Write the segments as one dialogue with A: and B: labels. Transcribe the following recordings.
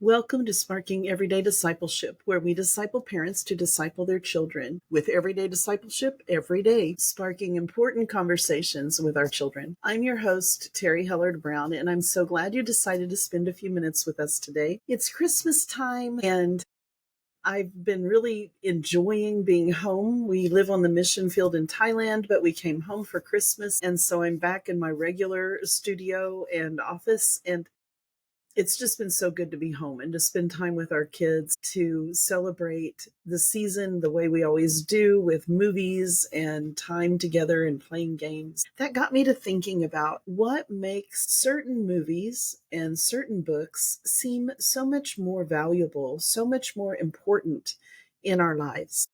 A: Welcome to Sparking Everyday Discipleship, where we disciple parents to disciple their children with everyday discipleship every day, sparking important conversations with our children. I'm your host, Terrie Hellard-Brown, and I'm so glad you decided to spend a few minutes with us today. It's Christmas time, and I've been really enjoying being home. We live on the mission field in Thailand, but we came home for Christmas, and so I'm back in my regular studio and office, and it's just been so good to be home and to spend time with our kids, to celebrate the season the way we always do with movies and time together and playing games. That got me to thinking about what makes certain movies and certain books seem so much more valuable, so much more important in our lives.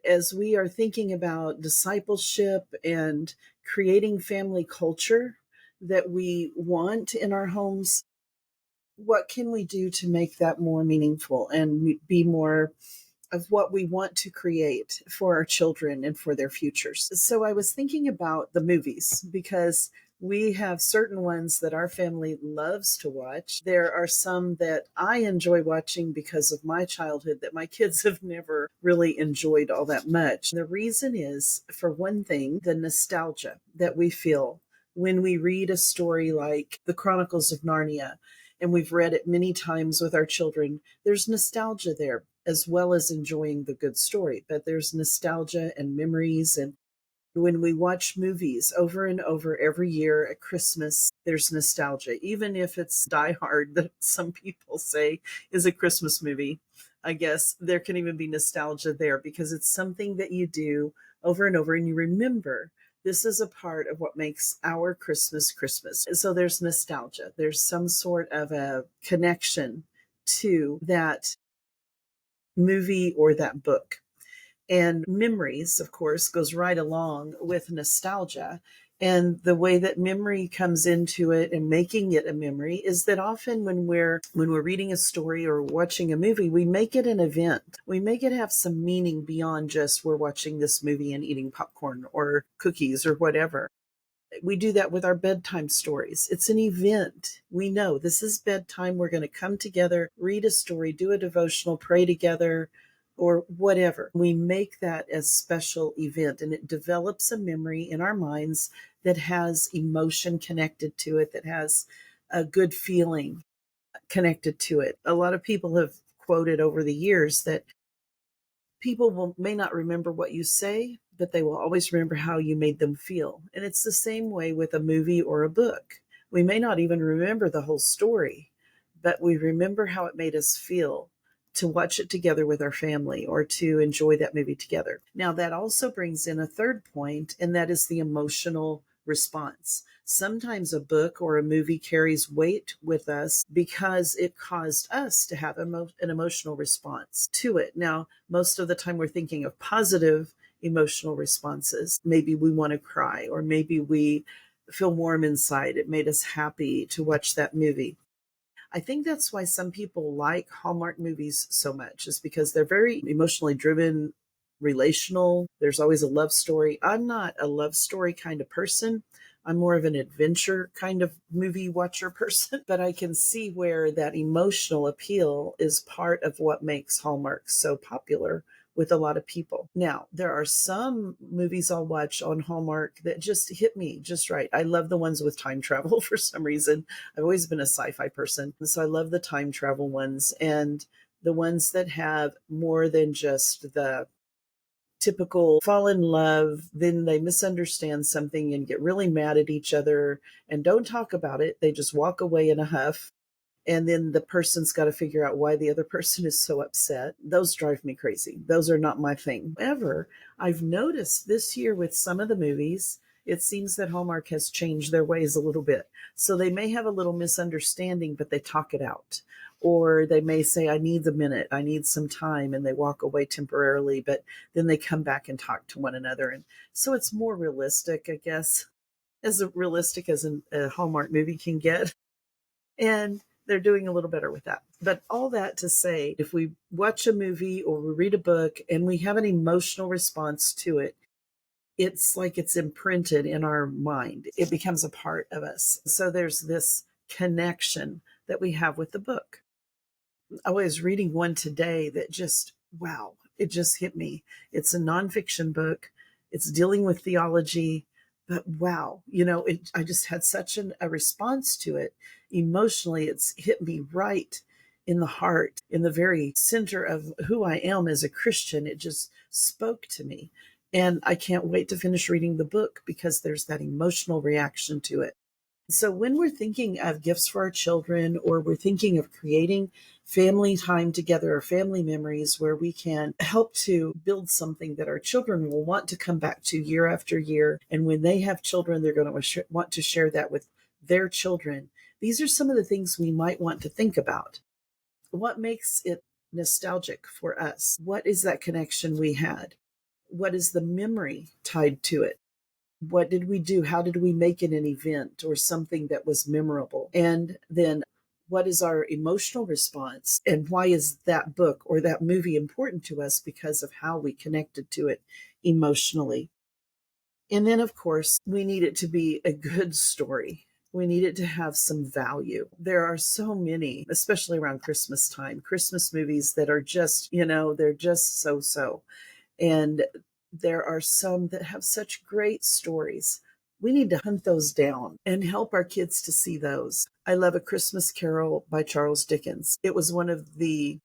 A: As we are thinking about discipleship and creating family culture that we want in our homes, what can we do to make that more meaningful and be more of what we want to create for our children and for their futures? So I was thinking about the movies because we have certain ones that our family loves to watch. There are some that I enjoy watching because of my childhood that my kids have never really enjoyed all that much. The reason is, for one thing, the nostalgia that we feel when we read a story like The Chronicles of Narnia, and we've read it many times with our children. There's nostalgia there as well as enjoying the good story, but there's nostalgia and memories. And when we watch movies over and over every year at Christmas, there's nostalgia, even if it's Die Hard, that some people say is a Christmas movie. I guess there can even be nostalgia there because it's something that you do over and over and you remember. This is a part of what makes our Christmas Christmas. So there's nostalgia. There's some sort of a connection to that movie or that book. And memories, of course, goes right along with nostalgia. And the way that memory comes into it and making it a memory is that often when we're reading a story or watching a movie, we make it an event. We make it have some meaning beyond just we're watching this movie and eating popcorn or cookies or whatever. We do that with our bedtime stories. It's an event. We know this is bedtime. We're going to come together, read a story, do a devotional, pray together, or whatever. We make that a special event, and it develops a memory in our minds that has emotion connected to it, that has a good feeling connected to it. A lot of people have quoted over the years that may not remember what you say, but they will always remember how you made them feel. And it's the same way with a movie or a book. We may not even remember the whole story, but we remember how it made us feel to watch it together with our family or to enjoy that movie together. Now, that also brings in a third point, and that is the emotional response. Sometimes a book or a movie carries weight with us because it caused us to have an emotional response to it. Now, most of the time we're thinking of positive emotional responses. Maybe we want to cry, or maybe we feel warm inside. It made us happy to watch that movie. I think that's why some people like Hallmark movies so much, is because they're very emotionally driven, relational. There's always a love story. I'm not a love story kind of person. I'm more of an adventure kind of movie watcher person, but I can see where that emotional appeal is part of what makes Hallmark so popular with a lot of people. Now, there are some movies I'll watch on Hallmark that just hit me just right. I love the ones with time travel for some reason. I've always been a sci-fi person, so I love the time travel ones, and the ones that have more than just the typical fall in love, then they misunderstand something and get really mad at each other and don't talk about it. They just walk away in a huff. And then the person's got to figure out why the other person is so upset. Those drive me crazy. Those are not my thing. However, I've noticed this year with some of the movies, it seems that Hallmark has changed their ways a little bit. So they may have a little misunderstanding, but they talk it out. Or they may say, I need the minute, I need some time, and they walk away temporarily, but then they come back and talk to one another. And so it's more realistic, I guess, as realistic as a Hallmark movie can get. And they're doing a little better with that. But all that to say, if we watch a movie or we read a book and we have an emotional response to it, it's like it's imprinted in our mind. It becomes a part of us. So there's this connection that we have with the book. I was reading one today that just, wow, it just hit me. It's a nonfiction book. It's dealing with theology, but wow, I just had such a response to it. Emotionally, it's hit me right in the heart, in the very center of who I am as a Christian. It just spoke to me. And I can't wait to finish reading the book because there's that emotional reaction to it. So, when we're thinking of gifts for our children, or we're thinking of creating family time together or family memories where we can help to build something that our children will want to come back to year after year. And when they have children, they're going to want to share that with their children. These are some of the things we might want to think about. What makes it nostalgic for us? What is that connection we had? What is the memory tied to it? What did we do? How did we make it an event or something that was memorable? And then what is our emotional response? And why is that book or that movie important to us? Because of how we connected to it emotionally. And then, of course, we need it to be a good story. We need it to have some value. There are so many, especially around Christmas time, Christmas movies that are just, they're just so. And there are some that have such great stories. We need to hunt those down and help our kids to see those. I love A Christmas Carol by Charles Dickens. It was one of the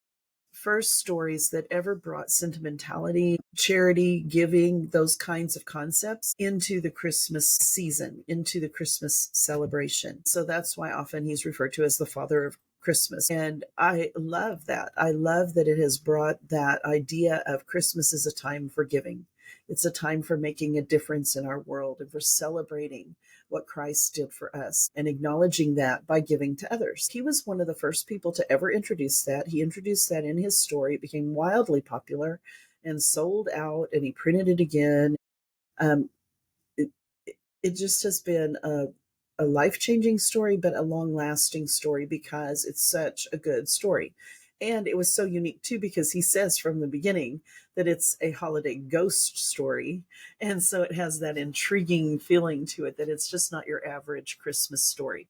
A: first stories that ever brought sentimentality, charity, giving, those kinds of concepts into the Christmas season, into the Christmas celebration. So that's why often he's referred to as the father of Christmas. And I love that. I love that it has brought that idea of Christmas as a time for giving. It's a time for making a difference in our world and for celebrating what Christ did for us and acknowledging that by giving to others. He was one of the first people to ever introduce that. He introduced that in his story. It became wildly popular and sold out, and he printed it again. Um, it, it just has been a life-changing story, but a long-lasting story because it's such a good story. And it was so unique too, because he says from the beginning that it's a holiday ghost story. And so it has that intriguing feeling to it that it's just not your average Christmas story.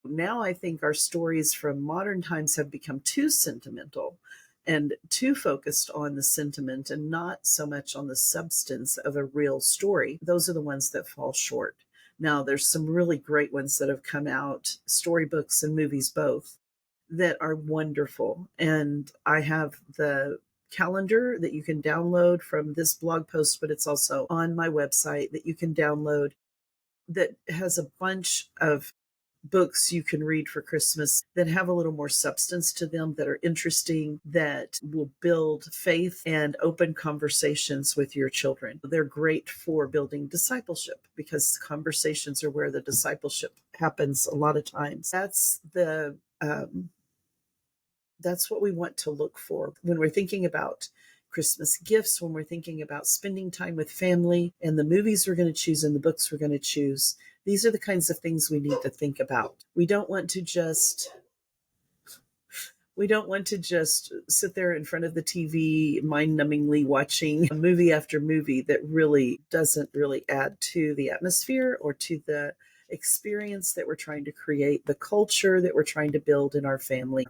A: Now I think our stories from modern times have become too sentimental and too focused on the sentiment and not so much on the substance of a real story. Those are the ones that fall short. Now, there's some really great ones that have come out, storybooks and movies both, that are wonderful. And I have the calendar that you can download from this blog post, but it's also on my website that you can download, that has a bunch of books you can read for Christmas that have a little more substance to them, that are interesting, that will build faith and open conversations with your children. They're great for building discipleship because conversations are where the discipleship happens a lot of times. That's what we want to look for when we're thinking about Christmas gifts, when we're thinking about spending time with family, and the movies we're going to choose and the books we're going to choose. These are the kinds of things we need to think about. We don't want to just sit there in front of the TV mind-numbingly watching movie after movie that really doesn't really add to the atmosphere or to the experience that we're trying to create, the culture that we're trying to build in our family.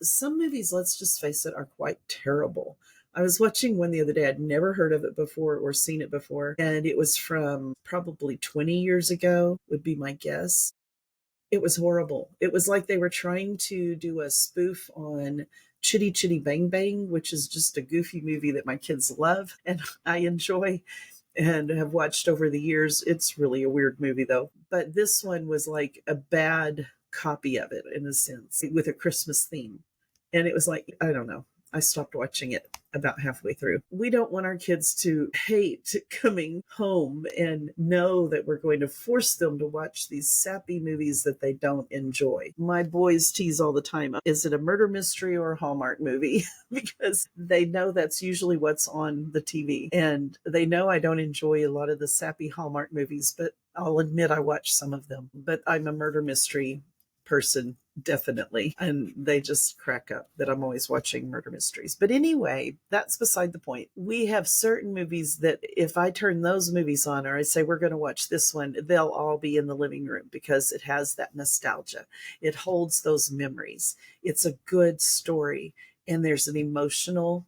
A: Some movies, let's just face it, are quite terrible. I was watching one the other day. I'd never heard of it before or seen it before, and it was from probably 20 years ago, would be my guess. It was horrible. It was like they were trying to do a spoof on Chitty Chitty Bang Bang, which is just a goofy movie that my kids love and I enjoy and have watched over the years. It's really a weird movie, though. But this one was like a bad copy of it, in a sense, with a Christmas theme. And it was like, I don't know. I stopped watching it about halfway through. We don't want our kids to hate coming home and know that we're going to force them to watch these sappy movies that they don't enjoy. My boys tease all the time, is it a murder mystery or a Hallmark movie? Because they know that's usually what's on the TV. And they know I don't enjoy a lot of the sappy Hallmark movies, but I'll admit I watch some of them. But I'm a murder mystery person definitely. And they just crack up that I'm always watching murder mysteries. But anyway, that's beside the point. We have certain movies that if I turn those movies on, or I say we're going to watch this one, they'll all be in the living room because it has that nostalgia. It holds those memories. It's a good story, and there's an emotional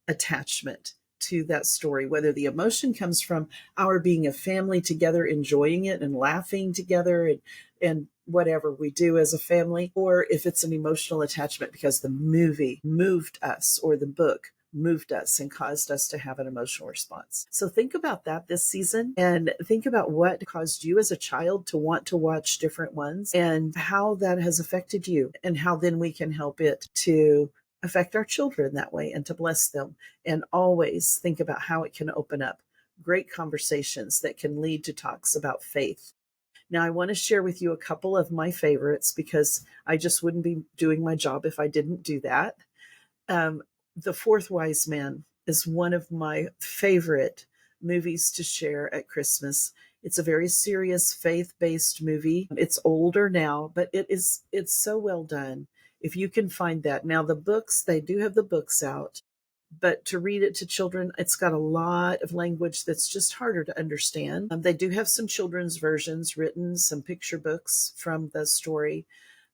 A: attachment to that story, whether the emotion comes from our being a family together, enjoying it and laughing together and whatever we do as a family, or if it's an emotional attachment because the movie moved us or the book moved us and caused us to have an emotional response. So think about that this season and think about what caused you as a child to want to watch different ones and how that has affected you and how then we can help it to affect our children that way and to bless them, and always think about how it can open up great conversations that can lead to talks about faith. Now, I want to share with you a couple of my favorites because I just wouldn't be doing my job if I didn't do that. Um, the Fourth Wise Man is one of my favorite movies to share at Christmas. It's a very serious faith-based movie. It's older now, but it's so well done. If you can find that. Now the books, they do have the books out, but to read it to children, it's got a lot of language that's just harder to understand. They do have some children's versions written, some picture books from the story,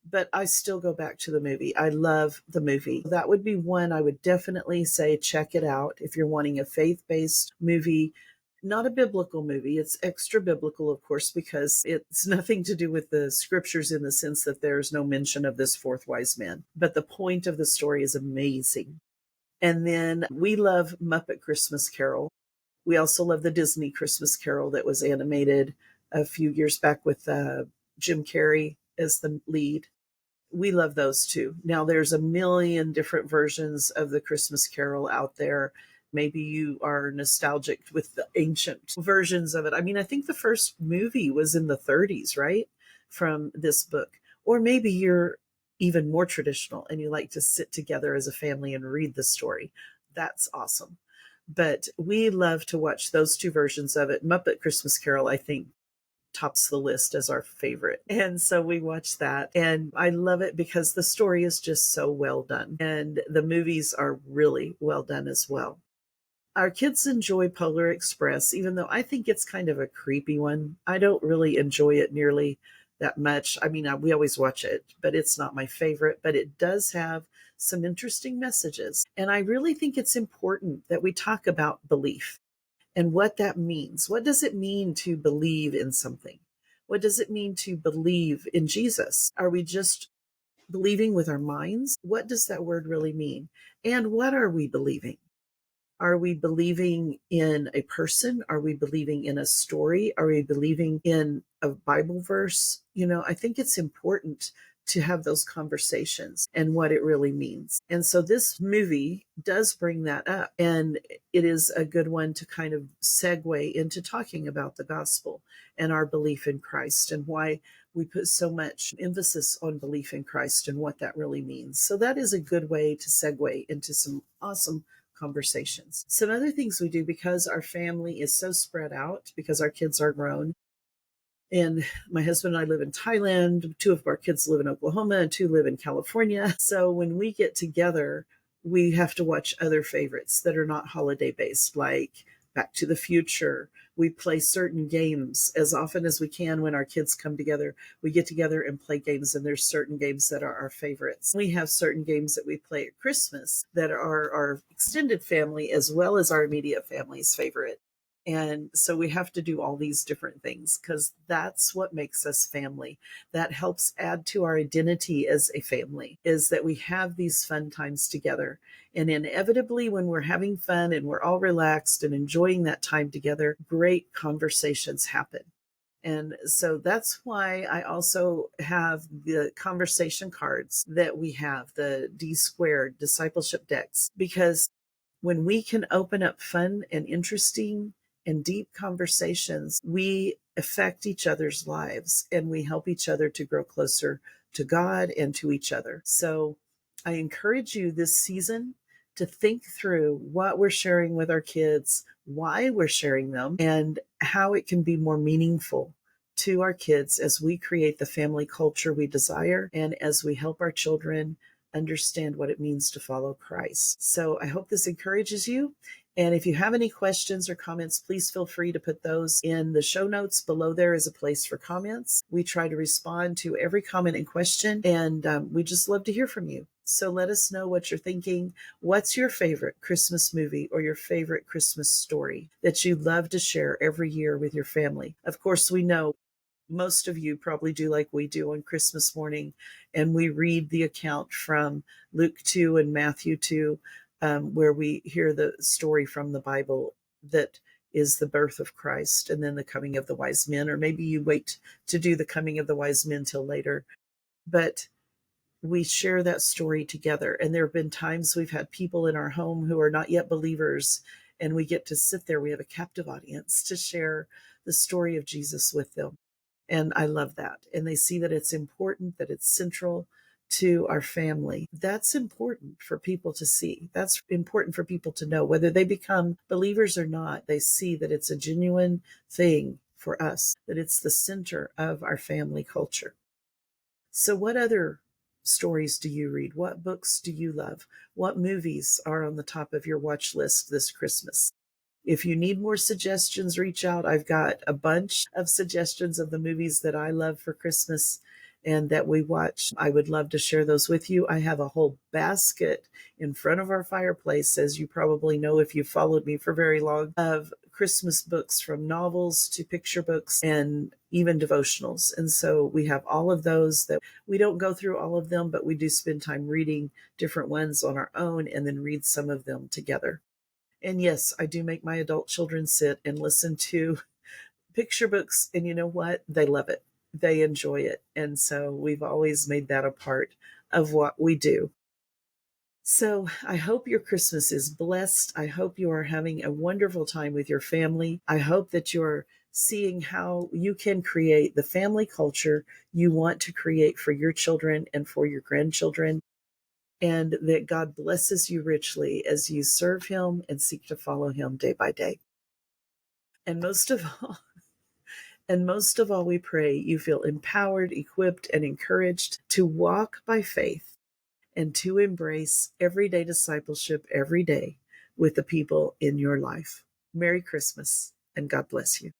A: but I still go back to the movie. I love the movie. That would be one I would definitely say check it out if you're wanting a faith-based movie. Not a biblical movie. It's extra biblical, of course, because it's nothing to do with the scriptures in the sense that there's no mention of this fourth wise man. But the point of the story is amazing. And then we love Muppet Christmas Carol. We also love the Disney Christmas Carol that was animated a few years back with Jim Carrey as the lead. We love those too. Now, there's a million different versions of the Christmas Carol out there. Maybe you are nostalgic with the ancient versions of it. I mean, I think the first movie was in the 30s, right? From this book. Or maybe you're even more traditional and you like to sit together as a family and read the story. That's awesome. But we love to watch those two versions of it. Muppet Christmas Carol, I think, tops the list as our favorite. And so we watch that. And I love it because the story is just so well done. And the movies are really well done as well. Our kids enjoy Polar Express, even though I think it's kind of a creepy one. I don't really enjoy it nearly that much. I mean, we always watch it, but it's not my favorite. But it does have some interesting messages. And I really think it's important that we talk about belief and what that means. What does it mean to believe in something? What does it mean to believe in Jesus? Are we just believing with our minds? What does that word really mean? And what are we believing? Are we believing in a person? Are we believing in a story? Are we believing in a Bible verse? You know, I think it's important to have those conversations and what it really means. And so this movie does bring that up. And it is a good one to kind of segue into talking about the gospel and our belief in Christ and why we put so much emphasis on belief in Christ and what that really means. So that is a good way to segue into some awesome conversations. Some other things we do because our family is so spread out, because our kids are grown. And my husband and I live in Thailand. Two of our kids live in Oklahoma and two live in California. So when we get together, we have to watch other favorites that are not holiday based, like Back to the Future. We play certain games as often as we can when our kids come together. We get together and play games, and there's certain games that are our favorites. We have certain games that we play at Christmas that are our extended family as well as our immediate family's favorite. And so we have to do all these different things because that's what makes us family. That helps add to our identity as a family, is that we have these fun times together. And inevitably, when we're having fun and we're all relaxed and enjoying that time together, great conversations happen. And so that's why I also have the conversation cards that we have, the D squared discipleship decks, because when we can open up fun and interesting and deep conversations, we affect each other's lives and we help each other to grow closer to God and to each other. So I encourage you this season to think through what we're sharing with our kids, why we're sharing them, and how it can be more meaningful to our kids as we create the family culture we desire and as we help our children understand what it means to follow Christ. So I hope this encourages you. And if you have any questions or comments, please feel free to put those in the show notes. Below there is a place for comments. We try to respond to every comment and question, and we just love to hear from you. So let us know what you're thinking. What's your favorite Christmas movie or your favorite Christmas story that you love to share every year with your family? Of course, we know most of you probably do like we do on Christmas morning, and we read the account from Luke 2 and Matthew 2, where we hear the story from the Bible that is the birth of Christ and then the coming of the wise men, or maybe you wait to do the coming of the wise men till later. But we share that story together. And there have been times we've had people in our home who are not yet believers, and we get to sit there. We have a captive audience to share the story of Jesus with them. And I love that. And they see that it's important, that it's central to our family. That's important for people to see. That's important for people to know. Whether they become believers or not, they see that it's a genuine thing for us, that it's the center of our family culture. So what other stories do you read? What books do you love? What movies are on the top of your watch list this Christmas? If you need more suggestions, reach out. I've got a bunch of suggestions of the movies that I love for Christmas and that we watch. I would love to share those with you. I have a whole basket in front of our fireplace, as you probably know if you've followed me for very long, of Christmas books, from novels to picture books and even devotionals. And so we have all of those. That we don't go through all of them, but we do spend time reading different ones on our own and then read some of them together. And yes, I do make my adult children sit and listen to picture books. And you know what? They love it. They enjoy it. And so we've always made that a part of what we do. So I hope your Christmas is blessed. I hope you are having a wonderful time with your family. I hope that you're seeing how you can create the family culture you want to create for your children and for your grandchildren, and that God blesses you richly as you serve him and seek to follow him day by day. And most of all, we pray you feel empowered, equipped, and encouraged to walk by faith and to embrace everyday discipleship every day with the people in your life. Merry Christmas, and God bless you.